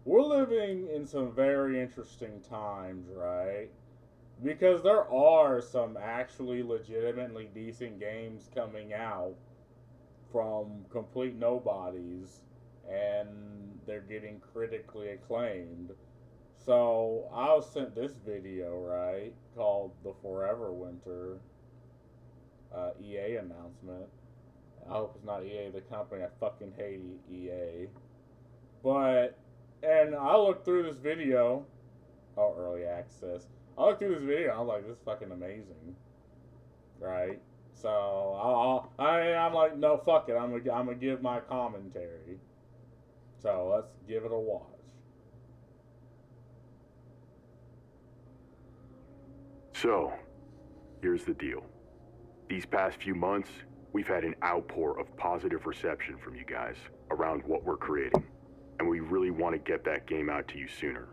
we're living in some very interesting times, right? Because there are some actually legitimately decent games coming out from complete nobodies, and they're getting critically acclaimed. So I was sent this video, right, called the Forever Winter EA announcement. I hope it's not EA the company. I fucking hate EA. But and I looked through this video. Oh, early access. I looked through this video. And I was like, this is fucking amazing, right? So I'm like, no, fuck it. I'm gonna give my commentary. So let's give it a watch. So, here's the deal. These past few months, we've had an outpour of positive reception from you guys around what we're creating, and we really want to get that game out to you sooner.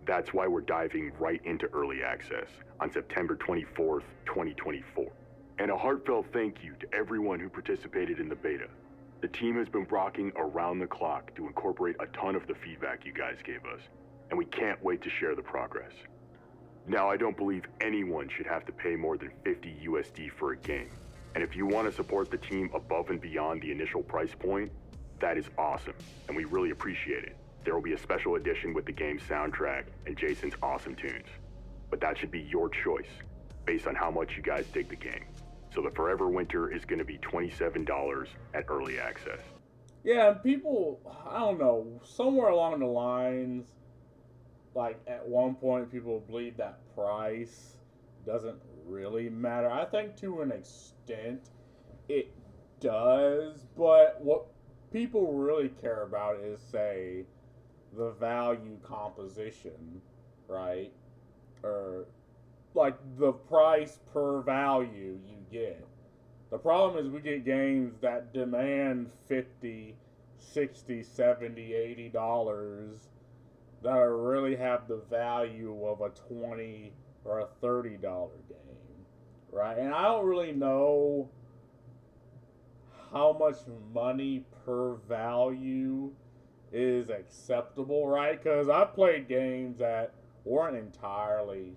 That's why we're diving right into early access on September 24th, 2024. And a heartfelt thank you to everyone who participated in the beta. The team has been rocking around the clock to incorporate a ton of the feedback you guys gave us, and we can't wait to share the progress. Now, I don't believe anyone should have to pay more than 50 USD for a game. And if you want to support the team above and beyond the initial price point, that is awesome, and we really appreciate it. There will be a special edition with the game's soundtrack and Jason's awesome tunes. But that should be your choice, based on how much you guys dig the game. So the Forever Winter is going to be $27 at early access. Yeah, and people, I don't know, somewhere along the lines, like at one point people believe that price doesn't really matter. I think to an extent it does, but what people really care about is, say, the value composition, right? Or like the price per value you get. The problem is we get games that demand 50, 60, 70, $80 that really have the value of a 20 or a $30 game, right? And I don't really know how much money per value is acceptable, right? Because I've played games that weren't entirely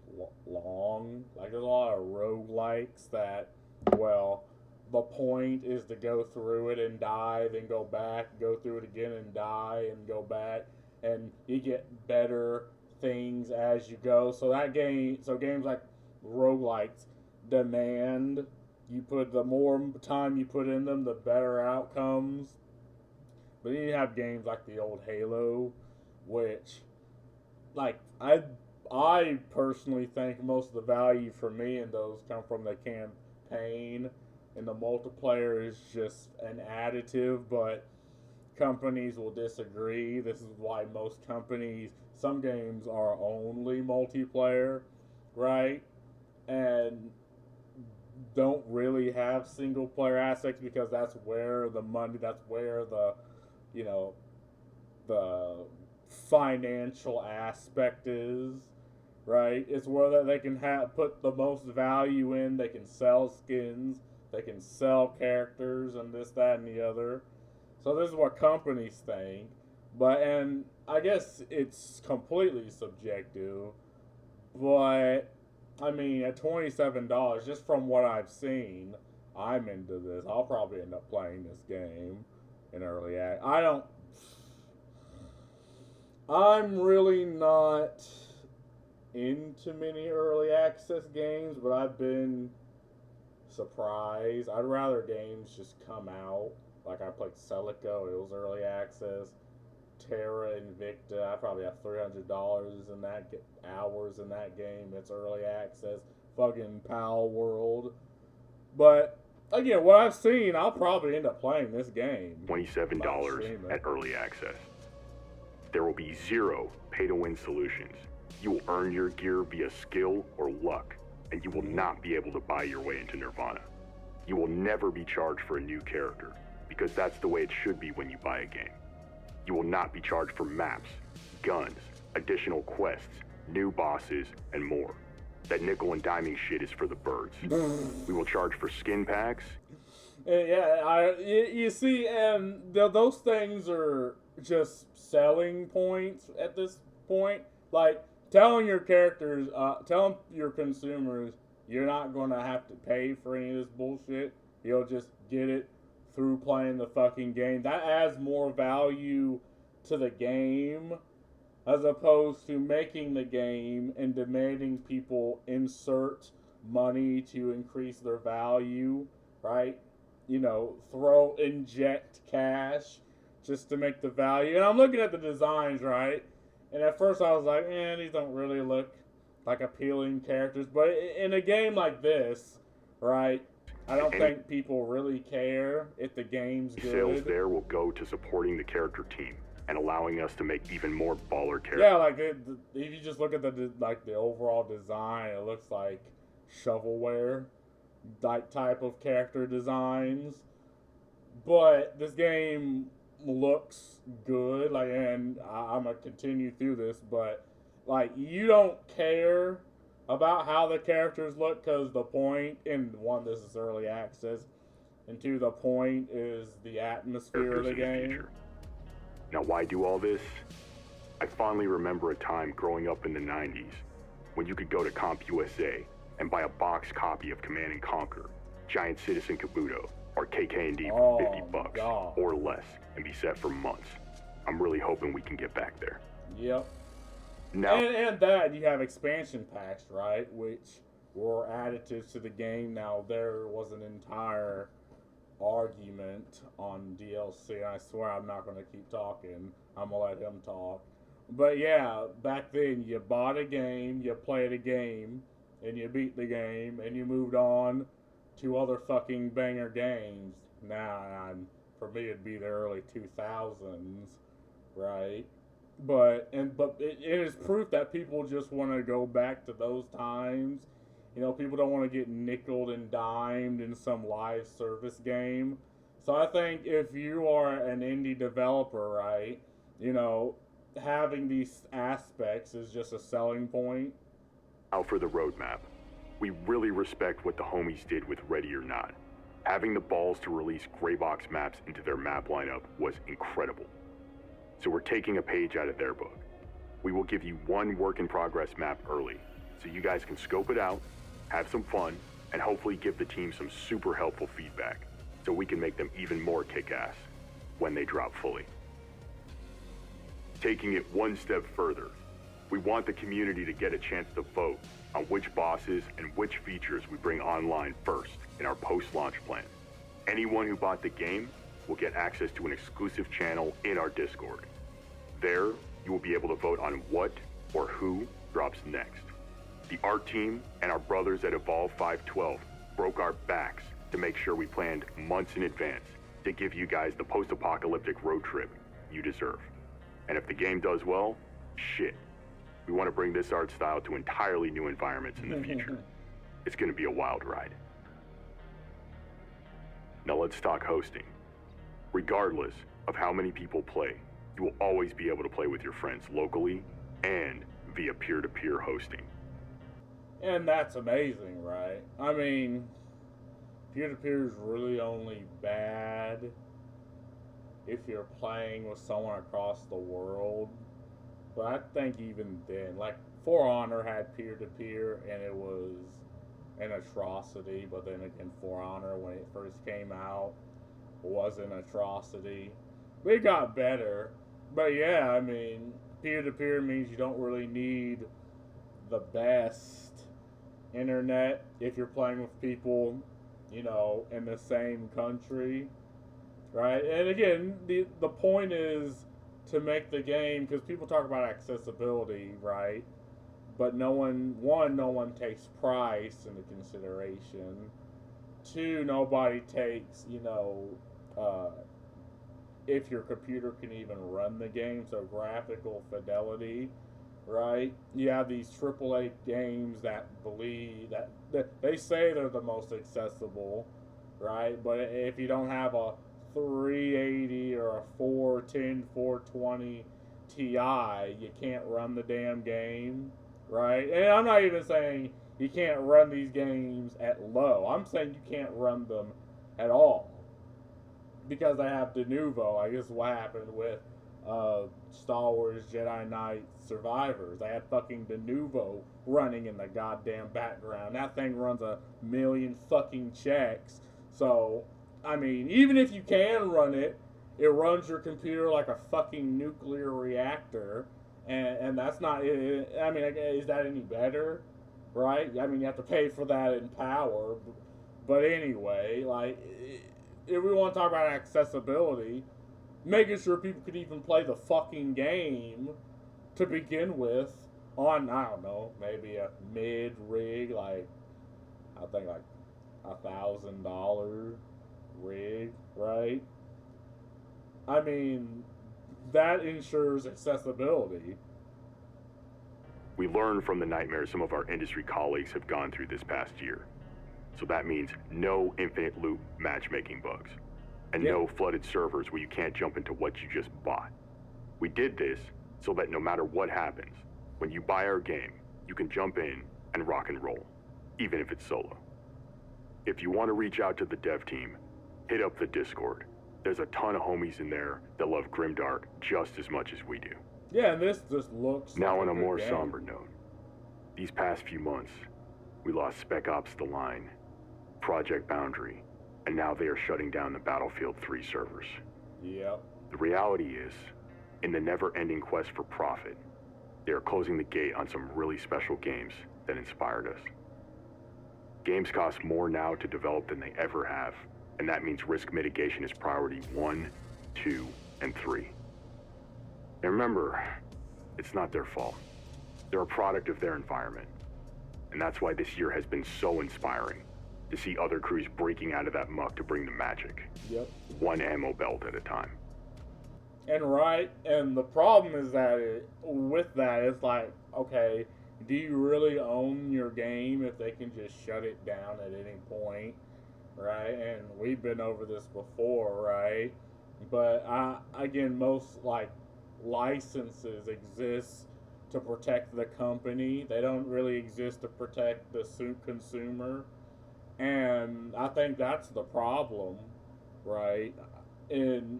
long. Like there's a lot of roguelikes that, well, the point is to go through it and die, then go back, go through it again and die, and go back, and you get better things as you go. So games like roguelikes demand you put the more time you put in them, the better outcomes. But then you have games like the old Halo, which, like, I personally think most of the value for me in those come from the campaign, and the multiplayer is just an additive. But companies will disagree. This is why some games are only multiplayer, right? And don't really have single player aspects because that's where the money, that's where you know, the financial aspect is, right? It's where they can put the most value in. They can sell skins, they can sell characters, and this, that, and the other. So this is what companies think, and I guess it's completely subjective. But I mean, at $27, just from what I've seen, I'm into this. I'll probably end up playing this game in early act. I'm really not into many early access games, but I've been surprised. I'd rather games just come out. Like I played Celico, it was early access. Terra Invicta, I probably have $300 in that hours in that game. It's early access. Fucking Pal World. But again, what I've seen, I'll probably end up playing this game. $27 at early access. There will be zero pay-to-win solutions. You will earn your gear via skill or luck, and you will not be able to buy your way into Nirvana. You will never be charged for a new character, because that's the way it should be when you buy a game. You will not be charged for maps, guns, additional quests, new bosses, and more. That nickel and diming shit is for the birds. We will charge for skin packs. Yeah, you see, and those things are just selling points at this point. Like telling your characters, telling your consumers, you're not going to have to pay for any of this bullshit. You'll just get it through playing the fucking game. That adds more value to the game as opposed to making the game and demanding people insert money to increase their value, right? Inject cash just to make the value. And I'm looking at the designs, right? And at first I was like, these don't really look like appealing characters. But in a game like this, right, I don't think people really care if the game's good. Sales there will go to supporting the character team and allowing us to make even more baller characters. Yeah, like if you just look at the overall design, it looks like shovelware type of character designs. But this game looks good, and I'm gonna continue through this, but you don't care about how the characters look because the point, in one, this is early access, and two, the point is the atmosphere of the game. Now, why do all this? I fondly remember a time growing up in the 90s when you could go to CompUSA and buy a box copy of Command & Conquer, Giant Citizen Kabuto, or KK&D for $50 or less and be set for months. I'm really hoping we can get back there. Yep. Now, and that you have expansion packs, right, which were additives to the game. Now, there was an entire argument on DLC, and I swear I'm not going to keep talking. I'm going to let him talk. But yeah, back then you bought a game, you played a game, and you beat the game, and you moved on to other fucking banger games. Now, for me it'd be the early 2000s, right? But it is proof that people just want to go back to those times. People don't want to get nickeled and dimed in some live service game. So I think if you are an indie developer, right, having these aspects is just a selling point. Now for the roadmap. We really respect what the homies did with Ready or Not. Having the balls to release Greybox maps into their map lineup was incredible. So we're taking a page out of their book. We will give you one work-in-progress map early, so you guys can scope it out, have some fun, and hopefully give the team some super helpful feedback, so we can make them even more kick-ass when they drop fully. Taking it one step further, we want the community to get a chance to vote on which bosses and which features we bring online first in our post-launch plan. Anyone who bought the game will get access to an exclusive channel in our Discord. There, you will be able to vote on what or who drops next. The art team and our brothers at Evolve 512 broke our backs to make sure we planned months in advance to give you guys the post-apocalyptic road trip you deserve. And if the game does well, shit. We want to bring this art style to entirely new environments in the future. It's going to be a wild ride. Now let's talk hosting. Regardless of how many people play, you will always be able to play with your friends locally and via peer-to-peer hosting. And that's amazing, right? I mean, peer-to-peer is really only bad if you're playing with someone across the world. But I think even then, For Honor had peer-to-peer, and it was an atrocity. But then again, For Honor, when it first came out, was an atrocity. It got better. But yeah, I mean, peer-to-peer means you don't really need the best internet if you're playing with people, in the same country, right? And again, the point is to make the game, because people talk about accessibility, right? But no one takes price into consideration. Two, nobody takes, if your computer can even run the game, so graphical fidelity, right? You have these AAA games that believe that they say they're the most accessible, right? But if you don't have a 380 or a 410, 420 Ti, you can't run the damn game, right? And I'm not even saying you can't run these games at low. I'm saying you can't run them at all. Because they have Denuvo. I guess what happened with Star Wars Jedi Knight Survivors. They had fucking Denuvo running in the goddamn background. That thing runs a million fucking checks. So, I mean, even if you can run it, it runs your computer like a fucking nuclear reactor. And that's not, I mean, is that any better? Right? I mean, you have to pay for that in power. But anyway, like, if we want to talk about accessibility, making sure people could even play the fucking game to begin with on, I don't know, maybe a mid rig, like, I think like $1,000 rig, right? I mean, that ensures accessibility. We learned from the nightmares some of our industry colleagues have gone through this past year. So that means no infinite loop matchmaking bugs. And no flooded servers where you can't jump into what you just bought. We did this so that no matter what happens, when you buy our game, you can jump in and rock and roll, even if it's solo. If you want to reach out to the dev team, hit up the Discord. There's a ton of homies in there that love Grimdark just as much as we do. Yeah, and this just looks now like on a more game. somber note. These past few months, we lost Spec Ops The Line, Project Boundary, and now they are shutting down the Battlefield 3 servers. Yep. The reality is, in the never-ending quest for profit, they are closing the gate on some really special games that inspired us. Games cost more now to develop than they ever have, and that means risk mitigation is priority 1, 2, and 3. And remember, it's not their fault. They're a product of their environment. And that's why this year has been so inspiring to see other crews breaking out of that muck to bring the magic. Yep. One ammo belt at a time. And the problem is that with that, it's like, okay, do you really own your game if they can just shut it down at any point, right? And we've been over this before, right? But again, most like licenses exist to protect the company. They don't really exist to protect the consumer. And I think that's the problem, right? And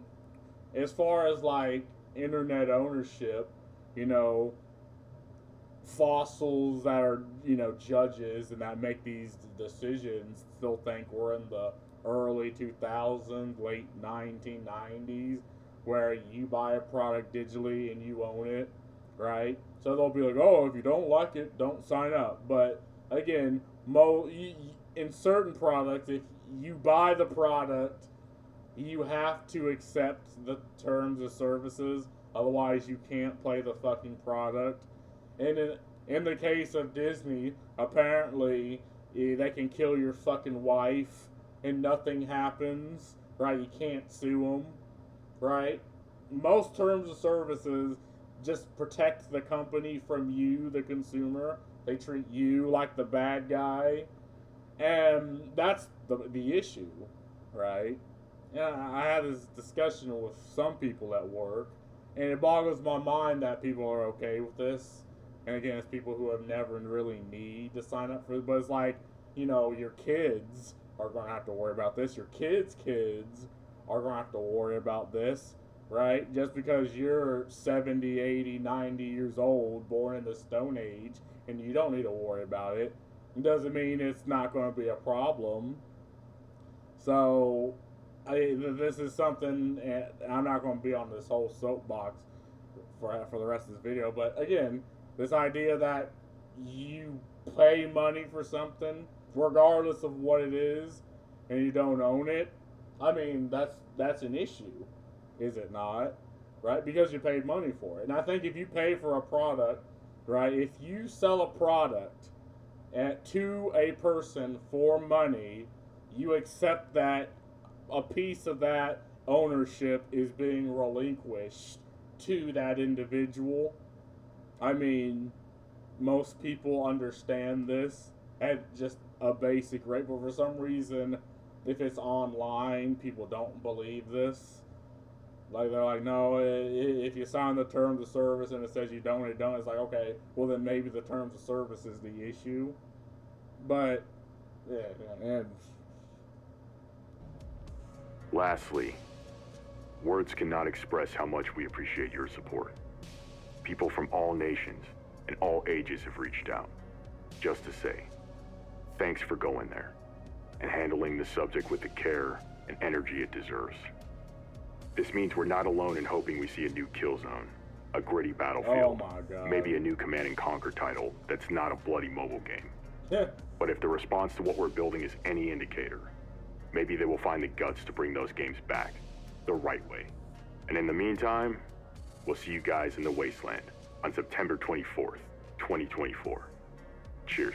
as far as like internet ownership, you know, fossils that are, you know, judges and that make these decisions still think we're in the early 2000s, late 1990s, where you buy a product digitally and you own it, right? So they'll be like, oh, if you don't like it, don't sign up. But again, in certain products, if you buy the product, you have to accept the terms of services. Otherwise, you can't play the fucking product. And in the case of Disney, apparently they can kill your fucking wife and nothing happens, right? You can't sue them, right? Most terms of services just protect the company from you, the consumer. They treat you like the bad guy. And that's the issue, right? Yeah, I had this discussion with some people at work, and it boggles my mind that people are okay with this. And again, it's people who have never really need to sign up for it. But it's like, you know, your kids are going to have to worry about this. Your kids' kids are going to have to worry about this, right? Just because you're 70, 80, 90 years old, born in the Stone Age, and you don't need to worry about it, doesn't mean it's not going to be a problem. So, this is something, and I'm not going to be on this whole soapbox for the rest of this video, but again, this idea that you pay money for something, regardless of what it is, and you don't own it, I mean, that's an issue, is it not? Right? Because you paid money for it. And I think if you pay for a product, right, if you sell a product to a person for money, you accept that a piece of that ownership is being relinquished to that individual. I mean, most people understand this at just a basic rate, but for some reason, if it's online, people don't believe this. Like, they're like, no, if you sign the terms of service and it says you don't, it's like, okay, well then maybe the terms of service is the issue. But, yeah, and lastly, Words cannot express how much we appreciate your support. People from all nations and all ages have reached out, just to say, thanks for going there and handling the subject with the care and energy it deserves. This means we're not alone in hoping we see a new Killzone, a gritty battlefield, Oh my god. maybe a new Command and Conquer title that's not a bloody mobile game. But if the response to what we're building is any indicator, maybe they will find the guts to bring those games back the right way. And in the meantime, we'll see you guys in the Wasteland on September 24th, 2024. Cheers.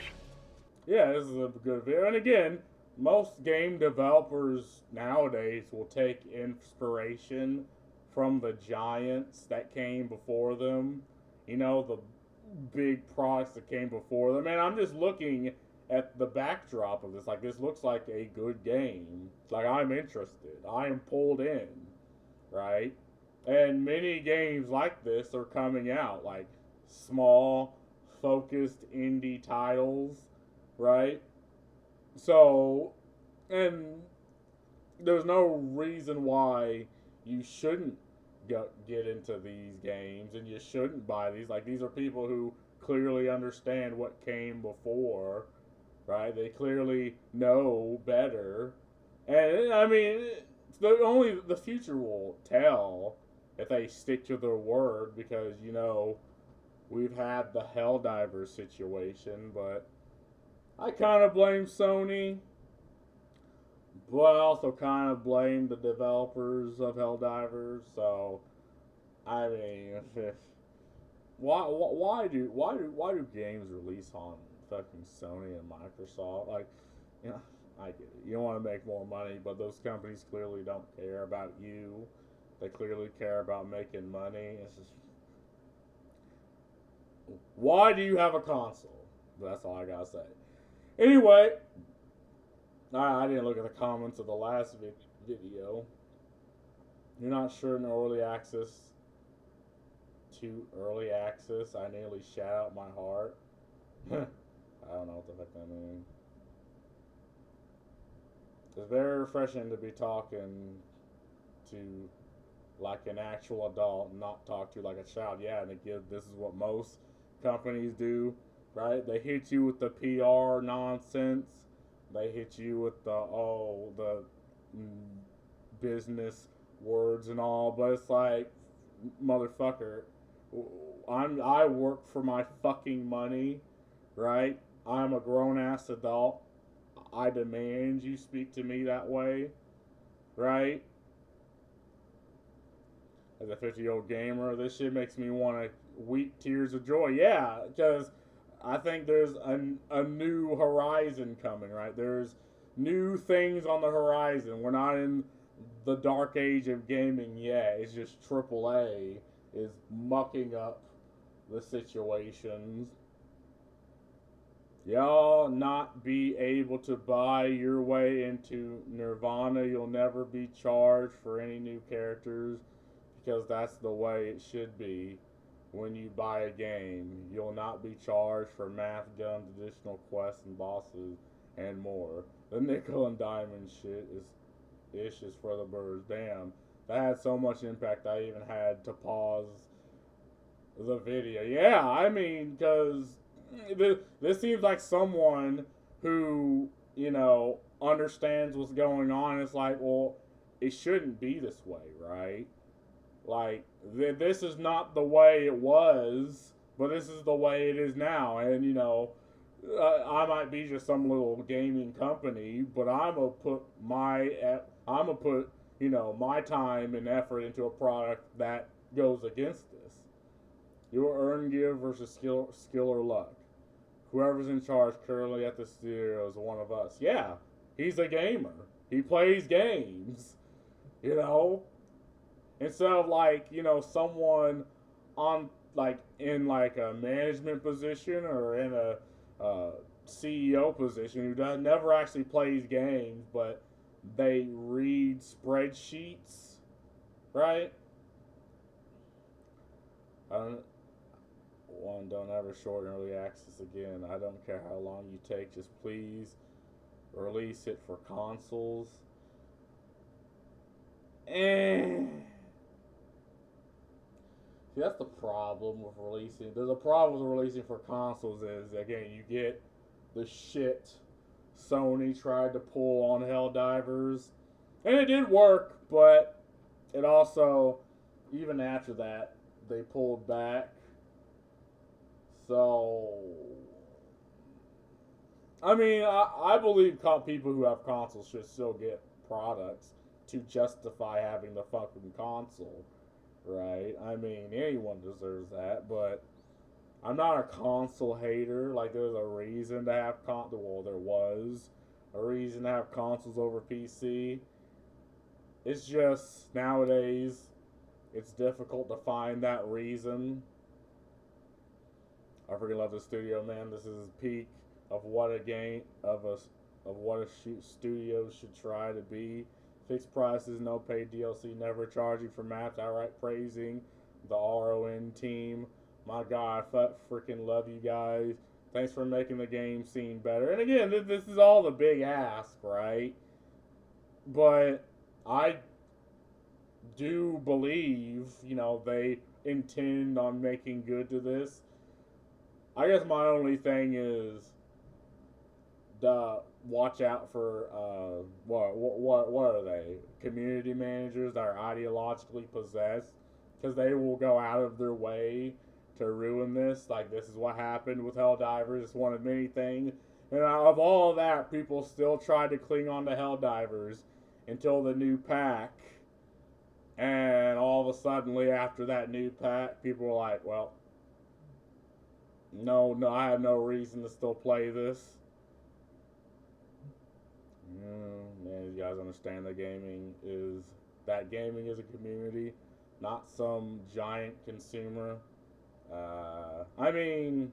Yeah, this is a good video. And again, most game developers nowadays will take inspiration from the giants that came before them. You know, the big products that came before them. And I'm just looking at the backdrop of this. Like, this looks like a good game. Like, I'm interested. I am pulled in, right? And many games like this are coming out. Like, small, focused indie titles, right? So, and there's no reason why you shouldn't get into these games and you shouldn't buy these. Like, these are people who clearly understand what came before, right? They clearly know better. And, I mean, only the future will tell if they stick to their word, because, you know, we've had the Helldivers situation, but I kind of blame Sony, but I also kind of blame the developers of Helldivers. So, I mean, why do games release on fucking Sony and Microsoft? Like, you know, I get it. You don't want to make more money, but those companies clearly don't care about you. They clearly care about making money. It's just, why do you have a console? That's all I gotta say. Anyway, I didn't look at the comments of the last video. You're not sure in early access to early access. I nearly shat out my heart. I don't know what the fuck that means. It's very refreshing to be talking to like an actual adult and not talk to like a child. Yeah, and this is what most companies do, right? They hit you with the PR nonsense. They hit you with the business words and all, but it's like, motherfucker, I work for my fucking money, right? I'm a grown ass adult. I demand you speak to me that way, right? As a 50-year-old gamer, this shit makes me want to weep tears of joy. Yeah, because I think there's a new horizon coming, right? There's new things on the horizon. We're not in the dark age of gaming yet. It's just AAA is mucking up the situations. Y'all not be able to buy your way into Nirvana. You'll never be charged for any new characters, because that's the way it should be. When you buy a game, you'll not be charged for math guns, additional quests and bosses, and more. The nickel and diamond shit is just for the birds. Damn, that had so much impact I even had to pause the video. Yeah, I mean, because this seems like someone who, you know, understands what's going on. It's like, well, it shouldn't be this way, right? Like, this is not the way it was, but this is the way it is now. And, you know, I might be just some little gaming company, but I'm gonna put you know, my time and effort into a product that goes against this. Your earn give versus skill or luck. Whoever's in charge currently at the studio is one of us. Yeah, he's a gamer. He plays games, you know? Instead of, like, you know, someone on, like, in, like, a management position or in a CEO position who never actually plays games, but they read spreadsheets, right? Don't ever shorten early access again. I don't care how long you take. Just please release it for consoles. See, that's the problem with releasing. There's a problem with releasing for consoles is, again, you get the shit Sony tried to pull on Helldivers. And it did work, but it also, even after that, they pulled back. So, I mean, I believe people who have consoles should still get products to justify having the fucking console, right? I mean, anyone deserves that, but I'm not a console hater. Like, there's a reason to have well, there was a reason to have consoles over PC. It's just nowadays it's difficult to find that reason. I freaking love the studio, man. This is peak of what a game of what a studio should try to be. Fixed prices, no paid DLC, never charging for maps, outright praising the RON team. My God, I freaking love you guys. Thanks for making the game scene better. And again, this is all the big ask, right? But I do believe, they intend on making good to this. I guess my only thing is watch out for what are they? Community managers that are ideologically possessed, because they will go out of their way to ruin this. Like, this is what happened with Helldivers. It's one of many things. And of all that, people still tried to cling on to Helldivers until the new pack. And all of a sudden, after that new pack, people were like, well, no, I have no reason to still play this. Man, you guys understand that gaming is a community, not some giant consumer. I mean,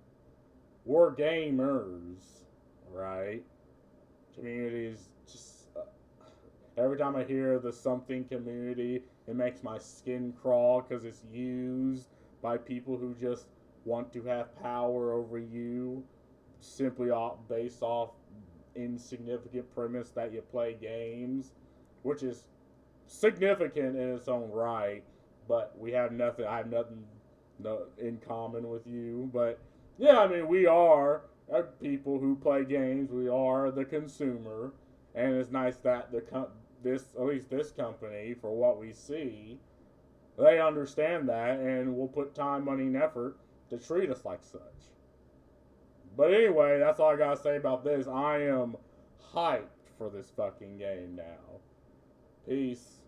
we're gamers, right? Communities just every time I hear the something community, it makes my skin crawl because it's used by people who just want to have power over you, simply based off insignificant premise that you play games, which is significant in its own right. But I have nothing in common with you. But yeah, I mean, we are people who play games. We are the consumer, and it's nice that at least this company, for what we see, they understand that and will put time, money, and effort to treat us like such. But anyway, that's all I gotta say about this. I am hyped for this fucking game now. Peace.